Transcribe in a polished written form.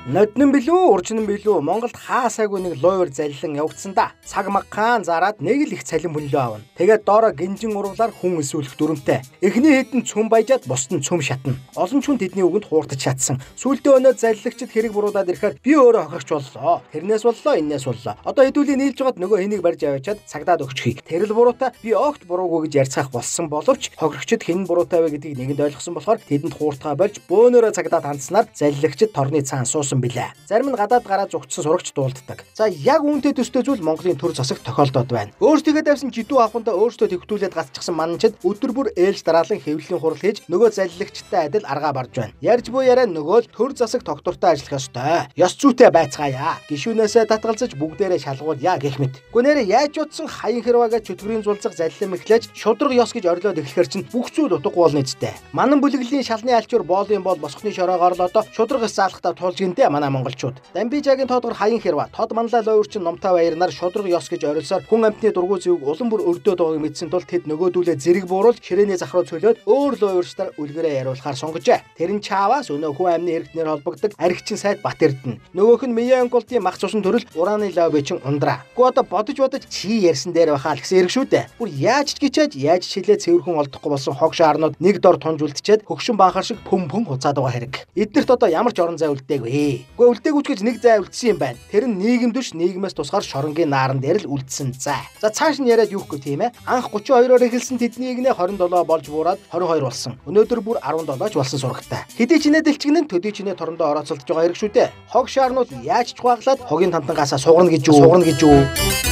Ноднон билүү, уржин билүү Монголд хаасаагүй нэг лойвер заллин явагдсан да. Цаг магхан зараад нэг л их цалин мөнлөө авна. Тэгээд доороо гинжин урвалаар хүн эсвэлэх дүрмтэй. Эхний хэдэн цөм баяжаад бусд нь цөм шатна. Олон ч хүн тэдний үгэнд хууртаж чадсан. Сүүлдээ өнөө заллагчид хэрэг буруудаад ирэхээр би өөрөө хохирч боллоо. Тэрнээс боллоо, энээс боллоо. Одоо хэдүүлээ нийлж байгаад нөгөө хэнийг барьж аваачаад цагдаад өгчихье. Тэрл буруутай би огт буруугүй гэж ярьцгаах болсон боловч хохирогчид хэн буруутай вэ гэдгийг нэгэнд ойлгосон болохоор тэдэнд хууртгаа барьж бөөнөрөө цагдаад хандсанаар заллагчид торны цаан суусан билээ. Зарим нь гадаад гараа зугтсан сурагч дуулддаг. За яг үүнтэй төстэй зүйл Монголын төр засагт тохиолдоод байна. Өөрсдөө давсан жидүү ахуйнда өөрсдөө төвтүүлээд гацчихсан манчид өдөр бүр ээлж дараалан хэвлэлийн хурал хийж нөгөө заллагчтай адил аргаа барж байна. Ярьж буй яриа нөгөө л төр засаг тогтвортой ажиллах ёстой. Ёс зүйтэй байцгаая. Гишүүнээсээ татгалзаж бүгдээрээ шалгуулъя гэх мэт. Гүнээрээ яаж утсан хаян хэрваага чөтгөрийн зулцах заллим эхлэж шудраг ёс гэж орилоод эхлэхэр чинь бүх зүйл утгагүй болно үстэй. Манан бүлэглэлийн шалны альчуур боолын бол босхны шороогоор л одоо шудраг ёс заалахтаа тулж гинтэй манай монголчууд. Дамбижагийн тоодгор хаян хэрва тод манлаа лойвэрчин номтой баярнаар шудраг ёс гэж орилсоор хүн амтны дургуй зэвг улам бүр өрдөөд байгааг мэдсэн тул тэд нөгөөдүүлээ зэрэг бууруулж ширээний захруу цөлөөд өөр лойвэрчдаар үлгэрээ яриулахаар сонгожээ. Тэрэн чааваас өнөө хүн амны хэрэгтнэр холбогддог аригчин сайд Бат Эрдэнэ. Нөгөөх нь Мянгултын мах цусан төрөл ураны лоббичин Ундраа. Гэхдээ бодож чи ярьсан дээр бахаа л гэсэн хэрэг шүү дээ. Бүр яаж ч гिचээж яаж чилээ цэвэрхэн олдохгүй болсон хог шаарнууд нэг дор тунж үлдчихэд хөгшин банхар шиг пөмпөн хуцаад байгаа хэрэг. Эднэрт одоо ямар ч орон зай үлдээгүй. Гэхдээ үлдээгүйч гэж нэг зай үлдсэн юм байна. Тэр нь нийгэм дэвш нийгмээс тусгаар шоронгийн нааран дээр л үлдсэн зай. За цааш нь яриад юухгүй тийм ээ. Анх 32-оор эхэлсэн тэднийг нэ 27 болж буураад 22 болсон. Өнөөдөр бүр 17 ч болсон сурагтай. Хэдий ч нэ дэлчгэн нь төдий ч нэ торондоо орооцолдож байгаа хэрэг шүү дээ. Хог шаарнууд яаж ч хуаглаад хогийн тантангаасаа сугарна гэж юу?